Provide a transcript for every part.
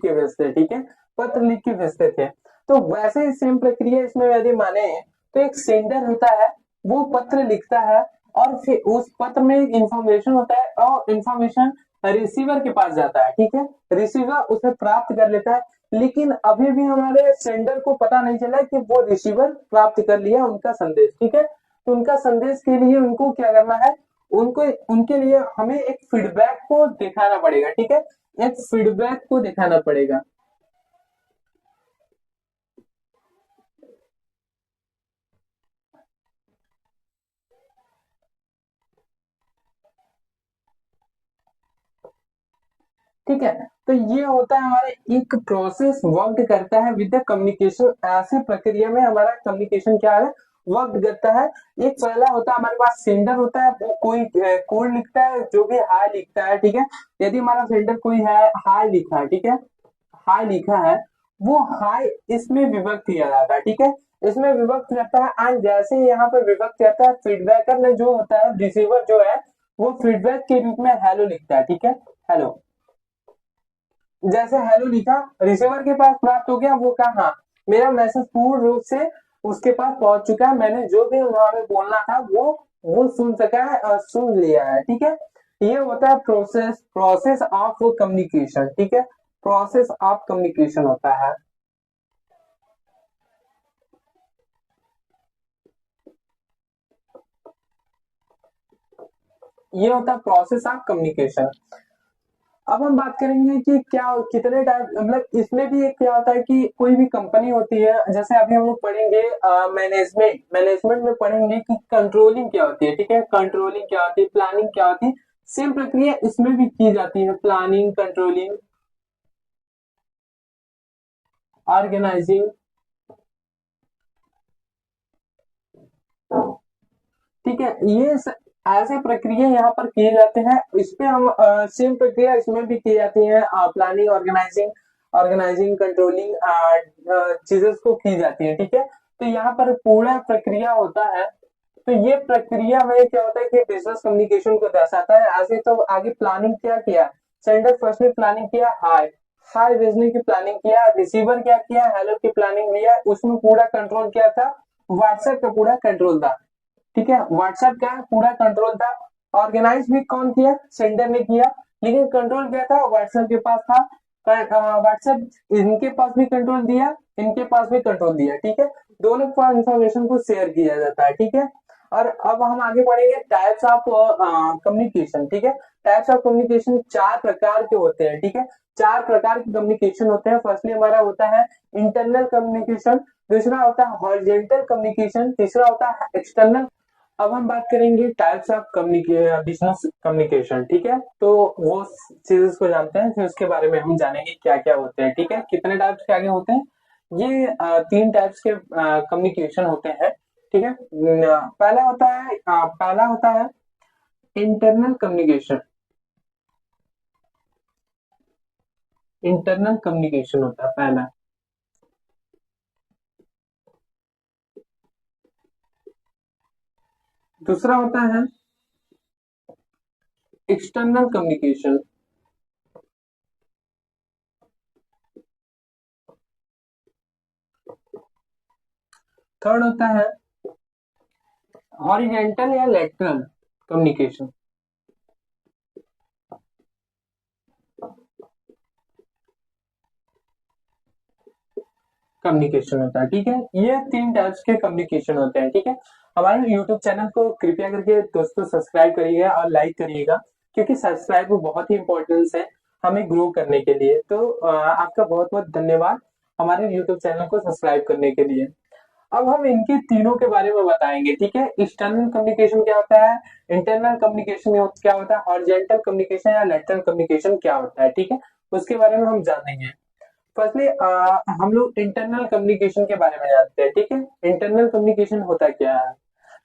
के भेजते हैं, ठीक है, पत्र लिख के भेजते थे। तो वैसे ही सेम प्रक्रिया इसमें यदि माने तो एक सेंडर होता है, वो पत्र लिखता है और फिर उस पत्र में इंफॉर्मेशन होता है और इंफॉर्मेशन रिसीवर के पास जाता है, ठीक है, रिसीवर उसे प्राप्त कर लेता है। लेकिन अभी भी हमारे सेंडर को पता नहीं चला कि वो रिसीवर प्राप्त कर लिया उनका संदेश, ठीक है। तो उनका संदेश के लिए उनको क्या करना है, उनको उनके लिए हमें एक फीडबैक को दिखाना पड़ेगा, ठीक है, एक फीडबैक को दिखाना पड़ेगा। ठीक है, तो ये होता है हमारा एक प्रोसेस वर्क करता है विद द कम्युनिकेशन। ऐसे प्रक्रिया में हमारा कम्युनिकेशन क्या है, वर्क करता है। एक पहला होता है हमारे पास सेंडर होता है, वो कोई कोड लिखता है जो भी हाई लिखता है, ठीक है। यदि हमारा सेंडर कोई है हाई लिखा है, ठीक है, हाई लिखा है, वो हाई इसमें विभक्त किया जाता है, ठीक है, इसमें विभक्त रहता है। एंड जैसे ही यहाँ पे विभक्त रहता है, फीडबैकर में जो होता है रिसीवर जो है वो फीडबैक के रूप में हेलो लिखता है, ठीक है, हेलो। जैसे हेलो लिखा, रिसीवर के पास प्राप्त हो गया, वो कहा हाँ मेरा मैसेज पूर्ण रूप से उसके पास पहुंच चुका है, मैंने जो भी वहां पे बोलना था वो सुन सका है और सुन लिया है, ठीक है। ये होता है प्रोसेस, प्रोसेस ऑफ कम्युनिकेशन, ठीक है, प्रोसेस ऑफ कम्युनिकेशन होता है। ये होता है प्रोसेस ऑफ कम्युनिकेशन। अब हम बात करेंगे कि क्या कितने टाइप, मतलब इसमें भी एक क्या होता है कि कोई भी कंपनी होती है, जैसे अभी हम लोग पढ़ेंगे मैनेजमेंट, मैनेजमेंट में पढ़ेंगे कि कंट्रोलिंग क्या होती है, ठीक है, कंट्रोलिंग क्या होती है, प्लानिंग क्या होती है। सेम प्रक्रिया इसमें भी की जाती है, प्लानिंग, कंट्रोलिंग, ऑर्गेनाइजिंग, ठीक है। ऐसे प्रक्रिया यहाँ पर किए जाते हैं, इस पे हम सेम प्रक्रिया इसमें भी की जाती है, प्लानिंग, ऑर्गेनाइजिंग, ऑर्गेनाइजिंग, कंट्रोलिंग चीजें को की जाती है, ठीक है। तो यहाँ पर पूरा प्रक्रिया होता है। तो ये प्रक्रिया में क्या होता है कि बिजनेस कम्युनिकेशन को दर्शाता है। ऐसे तो आगे प्लानिंग क्या किया, सेंडर फर्स्ट में प्लानिंग किया हाई, हाई भेजने की प्लानिंग किया, रिसीवर क्या किया, हेलो की प्लानिंग लिया, उसमें पूरा कंट्रोल क्या था, व्हाट्सएप का पूरा कंट्रोल था, ठीक है, व्हाट्सएप का पूरा कंट्रोल था। ऑर्गेनाइज भी कौन किया, सेंडर ने किया, लेकिन कंट्रोल क्या था, व्हाट्सएप के पास था। व्हाट्सएप इनके पास भी कंट्रोल दिया, इनके पास भी कंट्रोल दिया, ठीक है, दोनों के पास इंफॉर्मेशन को शेयर किया जाता है, ठीक है। और अब हम आगे बढ़ेंगे टाइप्स ऑफ कम्युनिकेशन, ठीक है। टाइप्स ऑफ कम्युनिकेशन चार प्रकार के होते हैं, ठीक है, चार प्रकार के कम्युनिकेशन होते हैं। फर्स्टली हमारा होता है इंटरनल कम्युनिकेशन, दूसरा होता है हॉरिजॉन्टल कम्युनिकेशन, तीसरा होता है एक्सटर्नल। अब हम बात करेंगे टाइप्स ऑफ बिजनेस कम्युनिकेशन, ठीक है, तो वो चीजेस को जानते हैं, फिर उसके बारे में हम जानेंगे क्या क्या होते हैं, ठीक है, कितने टाइप्स के आगे होते हैं। ये तीन टाइप्स के कम्युनिकेशन होते हैं, ठीक है। पहला होता है इंटरनल कम्युनिकेशन, इंटरनल कम्युनिकेशन होता है पहला। दूसरा होता है एक्सटर्नल कम्युनिकेशन, थर्ड होता है हॉरिजॉन्टल या लैटरल कम्युनिकेशन, कम्युनिकेशन होता है, ठीक है। ये तीन टाइप्स के कम्युनिकेशन होते हैं, ठीक है। हमारे YouTube चैनल को कृपया करके दोस्तों सब्सक्राइब करिएगा और लाइक करिएगा, क्योंकि सब्सक्राइब बहुत ही इंपॉर्टेंस है हमें ग्रो करने के लिए। तो आपका बहुत बहुत धन्यवाद हमारे YouTube चैनल को सब्सक्राइब करने के लिए। अब हम इनके तीनों के बारे में बताएंगे, ठीक है। एक्सटर्नल कम्युनिकेशन क्या होता है, इंटरनल कम्युनिकेशन क्या होता है, हॉरिजॉन्टल कम्युनिकेशन या लैटरल कम्युनिकेशन क्या होता है, ठीक है, उसके बारे में हम जानेंगे। फर्स्टली हम लोग इंटरनल कम्युनिकेशन के बारे में जानते हैं, ठीक है। इंटरनल कम्युनिकेशन होता क्या है,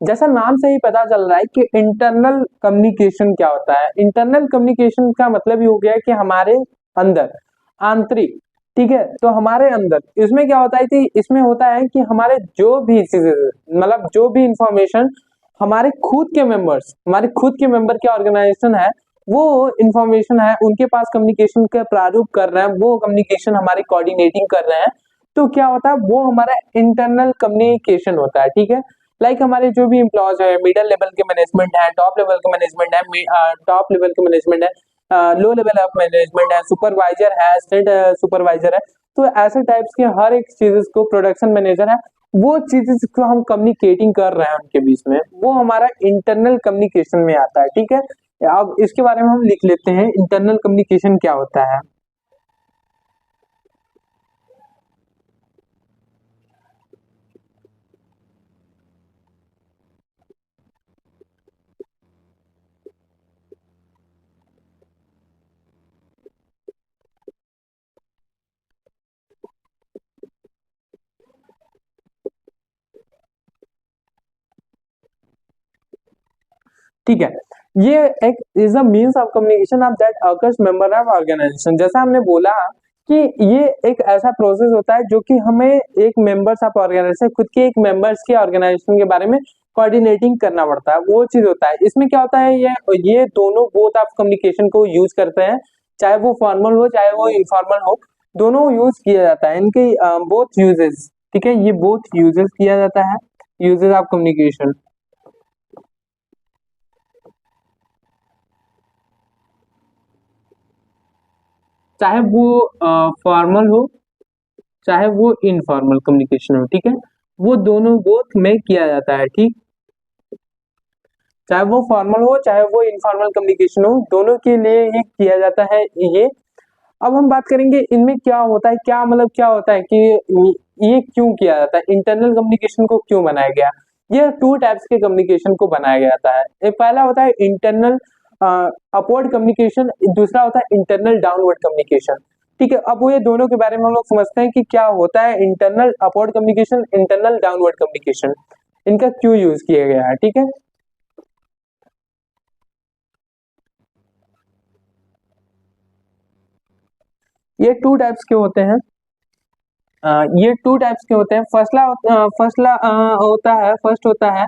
जैसा नाम से ही पता चल रहा है कि इंटरनल कम्युनिकेशन क्या होता है। इंटरनल कम्युनिकेशन का मतलब ये हो गया कि हमारे अंदर, आंतरिक, ठीक है। तो हमारे अंदर इसमें क्या होता है कि इसमें होता है कि हमारे जो भी चीजें, मतलब जो भी इंफॉर्मेशन हमारे खुद के मेंबर्स, हमारे खुद के मेंबर के ऑर्गेनाइजेशन है, वो इंफॉर्मेशन है उनके पास कम्युनिकेशन का प्रारूप कर रहे हैं, वो कम्युनिकेशन हमारे कोऑर्डिनेटिंग कर रहे हैं, तो क्या होता है वो हमारा इंटरनल कम्युनिकेशन होता है। ठीक है, लाइक हमारे जो भी एम्प्लॉयज है, मिडिल लेवल के मैनेजमेंट है, टॉप लेवल के मैनेजमेंट है, टॉप लेवल के मैनेजमेंट है, लो लेवल ऑफ मैनेजमेंट है, सुपरवाइजर है, स्टेट सुपरवाइजर है, तो ऐसे टाइप्स के हर एक चीजेस को प्रोडक्शन मैनेजर है, वो चीजेस को हम कम्युनिकेटिंग कर रहे हैं उनके बीच में, वो हमारा इंटरनल कम्युनिकेशन में आता है। ठीक है, अब इसके बारे में हम लिख लेते हैं इंटरनल कम्युनिकेशन क्या होता है। ठीक है, ये एक is a means of communication of that occurs member of organisation. जैसा हमने बोला कि ये एक ऐसा प्रोसेस होता है जो कि हमें एक मेंबर्स ऑफ ऑर्गेनाइजेशन, खुद के एक मेंबर्स के ऑर्गेनाइजेशन के बारे में कोऑर्डिनेटिंग करना पड़ता है, वो चीज होता है। इसमें क्या होता है, ये दोनों बोथ ऑफ कम्युनिकेशन को यूज करते हैं, चाहे वो फॉर्मल हो चाहे वो इनफॉर्मल हो, दोनों यूज किया जाता है इनके बोथ यूजेस। ठीक है, ये बोथ यूजेस किया जाता है, यूजेस ऑफ कम्युनिकेशन, चाहे वो फॉर्मल हो चाहे वो इनफॉर्मल कम्युनिकेशन हो। ठीक है, वो दोनों बोथ में किया जाता है। ठीक, चाहे वो फॉर्मल हो चाहे वो इनफॉर्मल कम्युनिकेशन हो, दोनों के लिए ये किया जाता है ये। अब हम बात करेंगे इनमें क्या होता है, क्या मतलब क्या होता है कि ये क्यों किया जाता है, इंटरनल कम्युनिकेशन को क्यों बनाया गया। ये टू टाइप्स के कम्युनिकेशन को बनाया जाता है। एक पहला होता है इंटरनल अपवर्ड कम्युनिकेशन, दूसरा होता है इंटरनल डाउनवर्ड कम्युनिकेशन। ठीक है, अब वो ये दोनों के बारे में हम लोग समझते हैं कि क्या होता है internal upward communication, internal downward communication, इनका क्यों यूज किया गया है। ठीक है, ये टू टाइप्स के होते हैं। ये टू टाइप्स के होते हैं। फर्स्ट होता है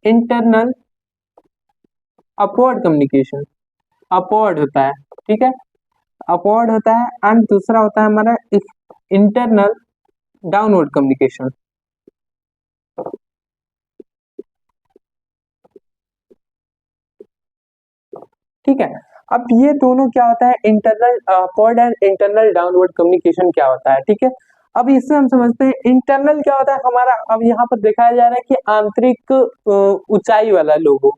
इंटरनल अपवर्ड कम्युनिकेशन, अपवर्ड होता है। ठीक है, अपवर्ड होता है, एंड दूसरा होता है हमारा इंटरनल डाउनवर्ड कम्युनिकेशन। ठीक है, अब ये दोनों क्या होता है, internal upward and internal downward communication क्या होता है। ठीक है, अब इससे हम समझते हैं इंटरनल क्या होता है हमारा। अब यहाँ पर दिखाया जा रहा है कि आंतरिक ऊंचाई वाला लोगो,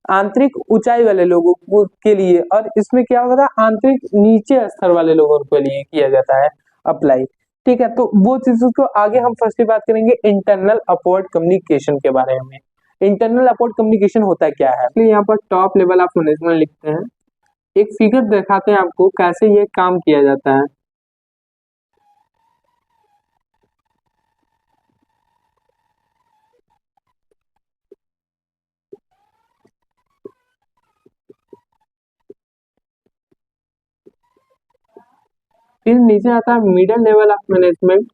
आंतरिक ऊंचाई वाले लोगों के लिए, और इसमें क्या होता है आंतरिक नीचे स्तर वाले लोगों के लिए किया जाता है अप्लाई। ठीक है, तो वो चीजों को आगे हम फर्स्ट बात करेंगे इंटरनल अपवर्ड कम्युनिकेशन के बारे में। इंटरनल अपवर्ड कम्युनिकेशन होता है क्या है, इसलिए यहाँ पर टॉप लेवल ऑफ मैनेजमेंट लिखते हैं। एक फिगर दिखाते हैं आपको कैसे ये काम किया जाता है। फिर नीचे आता है मिडिल लेवल ऑफ मैनेजमेंट,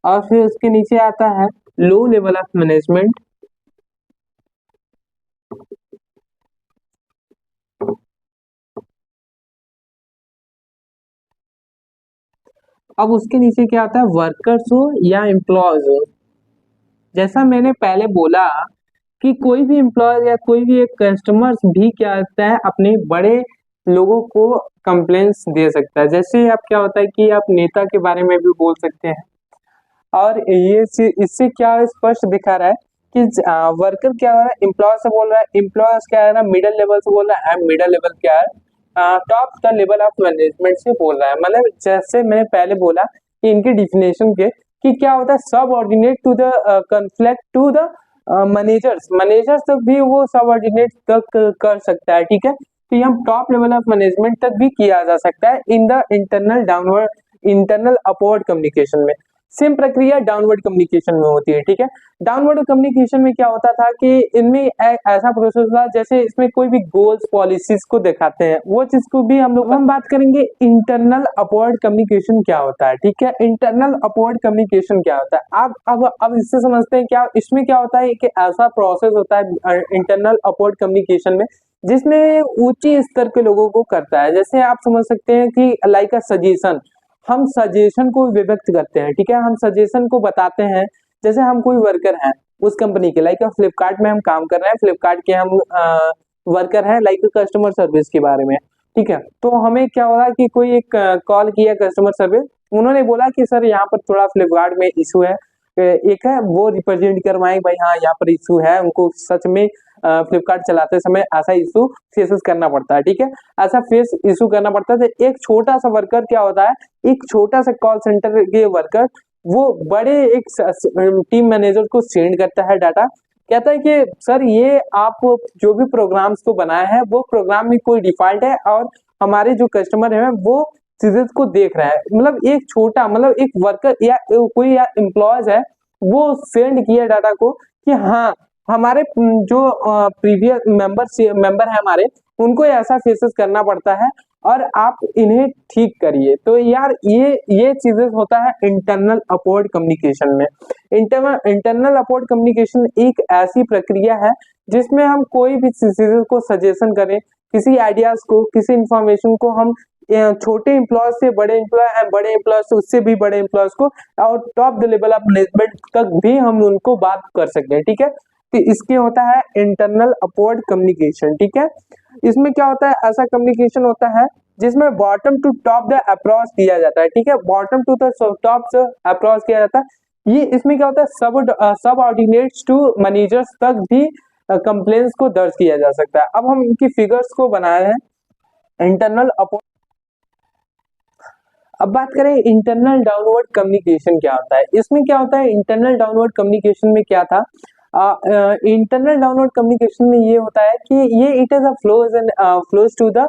और फिर उसके नीचे आता है लो लेवल ऑफ मैनेजमेंट। अब उसके नीचे क्या आता है, वर्कर्स हो या एम्प्लॉयज हो। जैसा मैंने पहले बोला कि कोई भी एम्प्लॉय या कोई भी एक कस्टमर्स भी क्या होता है अपने बड़े लोगों को कंप्लेंट्स दे सकता है। जैसे आप क्या होता है कि आप नेता के बारे में भी बोल सकते हैं, और इससे क्या स्पष्ट दिखा रहा है कि वर्कर क्या हो रहा है, एम्प्लॉय से बोल रहा है, एम्प्लॉय क्या है ना मिडिल लेवल से बोल रहा है, एंड मिडिल लेवल क्या है top the level of management से बोल रहा है। मतलब जैसे मैंने पहले बोला कि इनकी डिफिनेशन के कि क्या होता है subordinate to the conflict to the managers, managers तक भी वो सब ऑर्डिनेट तक कर सकता है। ठीक है, तो ये हम टॉप लेवल ऑफ मैनेजमेंट तक भी किया जा सकता है in the internal downward internal upward communication में। सेम प्रक्रिया डाउनवर्ड कम्युनिकेशन में होती है। ठीक है, डाउनवर्ड कम्युनिकेशन में क्या होता था कि इनमें ऐसा प्रोसेस था जैसे इसमें कोई भी गोल्स पॉलिसीज को दिखाते हैं, वो चीज को भी हम बात करेंगे इंटरनल अपवर्ड कम्युनिकेशन क्या होता है। ठीक है, इंटरनल अपवर्ड कम्युनिकेशन क्या होता है, अब इससे समझते हैं क्या इसमें क्या होता है कि ऐसा प्रोसेस होता है इंटरनल अपवर्ड कम्युनिकेशन में जिसमें ऊंची स्तर के लोगों को करता है। जैसे आप समझ सकते हैं कि लाइक अ सजेशन, हम सजेशन को व्यक्त करते हैं, ठीक है, हम सजेशन को बताते हैं। जैसे हम कोई वर्कर हैं उस कंपनी के, लाइक फ्लिपकार्ट में हम काम कर रहे हैं, फ्लिपकार्ट के हम वर्कर हैं, लाइक कस्टमर सर्विस के बारे में, ठीक है। तो हमें क्या होगा कि कोई एक कॉल किया कस्टमर सर्विस, उन्होंने बोला कि सर यहाँ पर थोड़ा फ्लिपकार्ट में इशू है, एक है वो रिप्रेजेंट करवाएं भाई, हाँ यहाँ पर इशू है, उनको सच में फ्लिपकार्ट चलाते समय ऐसा इशू फेसेस करना पड़ता है, ठीक है, ऐसा फेस इशू करना पड़ता है। तो एक छोटा सा वर्कर क्या होता है, एक छोटा सा कॉल सेंटर के वर्कर वो बड़े एक टीम मैनेजर को सेंड करता है डाटा, कहता है कि सर ये आप जो भी प्रोग्राम्स को बनाया है वो प्रोग्राम में कोई डिफॉल्ट है और हमारे जो कस्टमर है वो चीजें को देख रहा है। मतलब एक छोटा, मतलब एक वर्कर या कोई या एम्प्लॉयज है वो सेंड किया डाटा को कि हाँ हमारे जो प्रीवियस मेंबर है हमारे, उनको ऐसा फेसेस करना पड़ता है और आप इन्हें ठीक करिए। तो यार ये चीजें होता है इंटरनल अपवर्ड कम्युनिकेशन में। इंटरनल अपवर्ड कम्युनिकेशन एक ऐसी प्रक्रिया है जिसमें हम कोई भी चीजें को सजेशन करें, किसी आइडियाज को, किसी इंफॉर्मेशन को हम छोटे एम्प्लॉय से बड़े एम्प्लॉय, बड़े एम्प्लॉय से उससे भी बड़े एम्प्लॉयज को और top the level of management तक भी हम उनको बात कर सकते हैं, ठीक है। तो इसके होता है इंटरनल अपवर्ड कम्युनिकेशन, ठीक है। इसमें क्या होता है, ऐसा कम्युनिकेशन होता है जिसमें bottom to top the approach किया जाता है, ठीक है, बॉटम टू द टॉप से अप्रोच किया जाता है। ये इसमें क्या होता है, सब ऑर्डिनेट्स टू मैनेजर्स तक भी कंप्लेंट्स को दर्ज किया जा सकता है। अब हम इनकी फिगर्स को बनाए हैं इंटरनल अपवर्ड। अब बात करें इंटरनल डाउनवर्ड कम्युनिकेशन क्या होता है। इसमें क्या होता है, इंटरनल डाउनवर्ड कम्युनिकेशन में क्या था, इंटरनल डाउनवर्ड कम्युनिकेशन में ये होता है कि ये it is a flows to the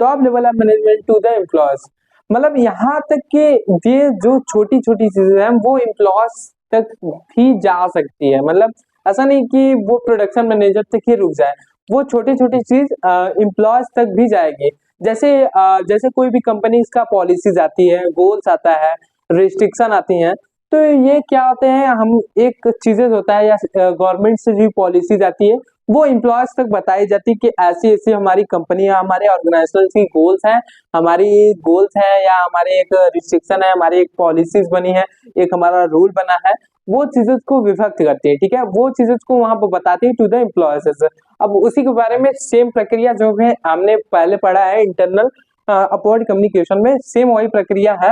top level of management to the employees. मतलब यहाँ तक कि ये जो छोटी छोटी चीजें हैं वो एम्प्लॉयज तक भी जा सकती है। मतलब ऐसा नहीं कि वो प्रोडक्शन मैनेजर तक ही रुक जाए, वो छोटी छोटी चीज एम्प्लॉयज तक भी जाएगी। जैसे कोई भी कंपनी का पॉलिसीज आती है, गोल्स आता है, रिस्ट्रिक्शन आती हैं, तो ये क्या होते हैं, हम एक चीजें होता है या गवर्नमेंट से जो पॉलिसीज आती है वो एम्प्लॉयज तक बताई जाती है कि ऐसी ऐसी हमारी कंपनी, हमारे ऑर्गेनाइजेशन की गोल्स हैं, हमारी गोल्स हैं या हमारे एक रिस्ट्रिक्शन है, हमारी एक पॉलिसीज बनी है, एक हमारा रूल बना है, वो चीजें को विभक्त करती है, ठीक है, वो चीजें को वहां पर बताती है टू द एम्प्लॉयज। अब उसी के बारे में सेम प्रक्रिया जो है हमने पहले पढ़ा है इंटरनल अपवर्ड कम्युनिकेशन में, सेम वही प्रक्रिया है।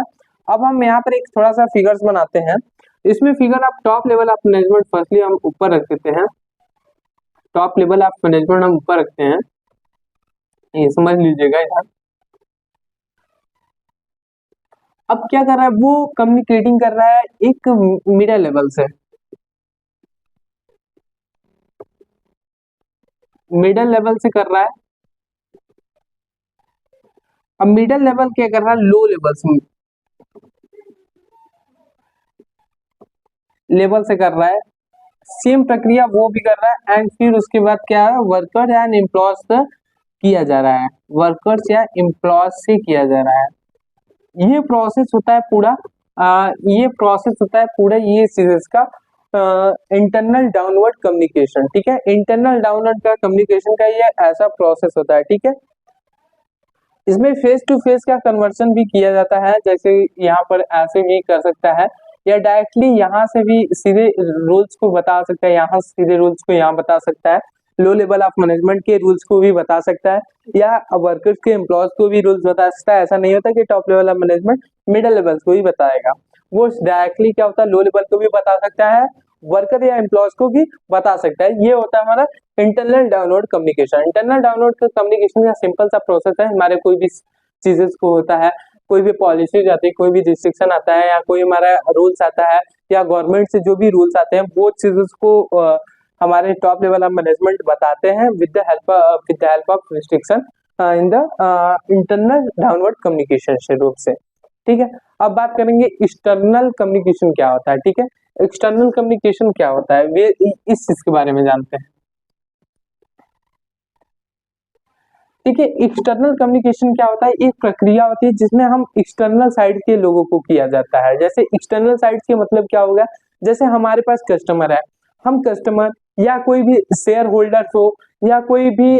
अब हम यहाँ पर एक थोड़ा सा फिगर्स बनाते हैं। इसमें फिगर आप top level of management firstly हम ऊपर रख देते हैं, टॉप लेवल ऑफ मैनेजमेंट हम ऊपर रखते हैं, ये समझ लीजिएगा यार। अब क्या कर रहा है, वो कम्युनिकेटिंग कर रहा है एक मिडिल लेवल से, मिडिल लेवल से कर रहा है। अब मिडिल लेवल क्या कर रहा है, लो लेवल से कर रहा है, सेम प्रक्रिया वो भी कर रहा है। एंड फिर उसके बाद क्या है, वर्कर एंड एम्प्लॉयज से किया जा रहा है, वर्कर्स या एम्प्लॉयज से किया जा रहा है। ये प्रोसेस होता है पूरा, ये प्रोसेस होता है पूरा ये चीजेस का इंटरनल डाउनवर्ड कम्युनिकेशन, ठीक है। इंटरनल डाउनवर्ड का कम्युनिकेशन का ये ऐसा प्रोसेस होता है, ठीक है। इसमें फेस टू फेस का कन्वर्सन भी किया जाता है, जैसे यहाँ पर ऐसे भी कर सकता है या डायरेक्टली यहाँ से भी सीधे रूल्स को बता सकता है, यहाँ सीधे रूल्स को यहाँ बता सकता है, लो लेवल ऑफ मैनेजमेंट के रूल्स को भी बता सकता है या वर्कर्स के एम्प्लॉयज को भी रूल्स बता सकता है। ऐसा नहीं होता कि top level of management middle level को ही बताएगा, वो डायरेक्टली क्या होता है, लो लेवल को भी बता सकता है, वर्कर या एम्प्लॉयज को भी बता सकता है। ये होता है हमारा internal download communication. Internal download communication का सिंपल सा प्रोसेस है, हमारे कोई भी चीजेस को होता है, कोई भी पॉलिसी आती है, कोई भी रिस्ट्रिक्शन आता है या कोई हमारा रूल्स आता है या गवर्नमेंट से जो भी रूल्स आते हैं वो चीजेस को हमारे टॉप लेवल ऑफ मैनेजमेंट बताते हैं with the help of restriction in the internal downward communication रूप से, ठीक है। अब बात करेंगे एक्सटर्नल कम्युनिकेशन क्या होता है, ठीक है। एक्सटर्नल कम्युनिकेशन क्या होता है, वे इस चीज के बारे में जानते हैं, ठीक है। एक्सटर्नल कम्युनिकेशन क्या होता है, एक प्रक्रिया होती है जिसमें हम एक्सटर्नल साइड के लोगों को किया जाता है। जैसे एक्सटर्नल साइड के मतलब क्या होगा, जैसे हमारे पास कस्टमर है, हम कस्टमर या कोई भी शेयर होल्डर हो या कोई भी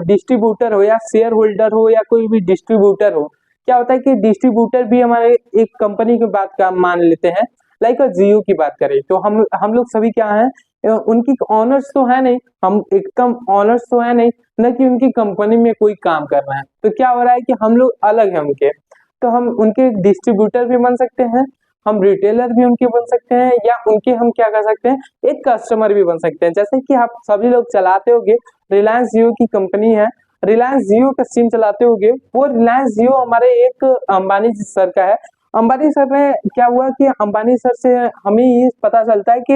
डिस्ट्रीब्यूटर हो या शेयर होल्डर हो या कोई भी डिस्ट्रीब्यूटर हो, क्या होता है कि डिस्ट्रीब्यूटर भी हमारे एक कंपनी की बात का मान लेते हैं। लाइक जियो की बात करें तो हम लोग सभी क्या हैं, उनकी ऑनर्स तो है नहीं, हम एकदम ऑनर्स तो है नहीं, न कि उनकी कंपनी में कोई काम कर रहे हैं। तो क्या हो रहा है कि हम लोग अलग हैं उनके, तो हम उनके डिस्ट्रीब्यूटर भी बन सकते हैं, हम रिटेलर भी उनके बन सकते हैं, या उनके हम क्या कर सकते हैं, एक कस्टमर भी बन सकते हैं। जैसे कि आप सभी लोग चलाते होंगे, रिलायंस जियो की कंपनी है, रिलायंस जियो का सिम चलाते होंगे, वो रिलायंस जियो हमारे एक अंबानी सर का है। अंबानी सर में क्या हुआ कि अंबानी सर से हमें ये पता चलता है कि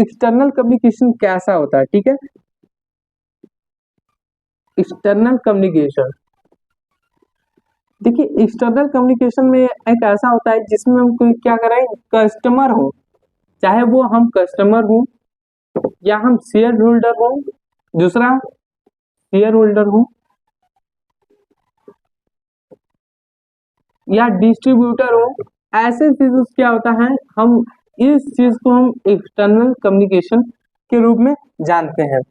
एक्सटर्नल कम्युनिकेशन कैसा होता है। ठीक है, एक्सटर्नल कम्युनिकेशन, देखिए एक्सटर्नल कम्युनिकेशन में एक ऐसा होता है जिसमें हम कोई क्या करें, कस्टमर हो, चाहे वो हम कस्टमर हो या हम शेयर होल्डर हो, दूसरा शेयर होल्डर हो या डिस्ट्रीब्यूटर हो, ऐसे चीज क्या होता है, हम इस चीज को हम एक्सटर्नल कम्युनिकेशन के रूप में जानते हैं।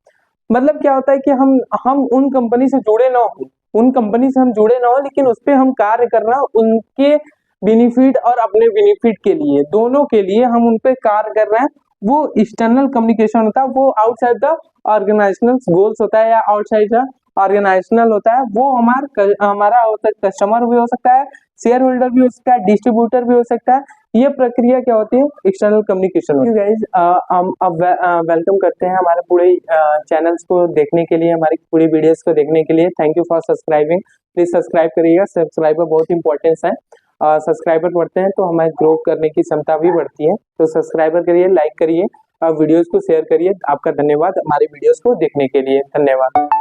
मतलब क्या होता है कि हम उन कंपनी से जुड़े ना हो, उन कंपनी से हम जुड़े ना हो, लेकिन उस पर हम कार्य करना उनके बेनिफिट और अपने बेनिफिट के लिए, दोनों के लिए हम उन पे कार्य कर रहे हैं, वो एक्सटर्नल कम्युनिकेशन होता है। वो आउटसाइड द ऑर्गेनाइजेशनल गोल्स होता है या आउटसाइड द ऑर्गेनाइजेशनल होता है। वो हमारा कस्टमर भी हो सकता है, शेयर होल्डर भी हो सकता है, डिस्ट्रीब्यूटर भी हो सकता है। ये प्रक्रिया क्या होती है, एक्सटर्नल कम्युनिकेशन होती है। गाइस, हम अब वेलकम करते हैं हमारे पूरे चैनल्स को देखने के लिए, हमारी पूरी वीडियोस को देखने के लिए। Thank you for subscribing, please subscribe करिएगा, सब्सक्राइबर बहुत इंपॉर्टेंस है। सब्सक्राइबर बढ़ते हैं तो हमारे ग्रो करने की क्षमता भी बढ़ती है। तो सब्सक्राइबर करिए, लाइक करिए, वीडियोस को शेयर करिए। आपका धन्यवाद हमारी वीडियोस को देखने के लिए, धन्यवाद।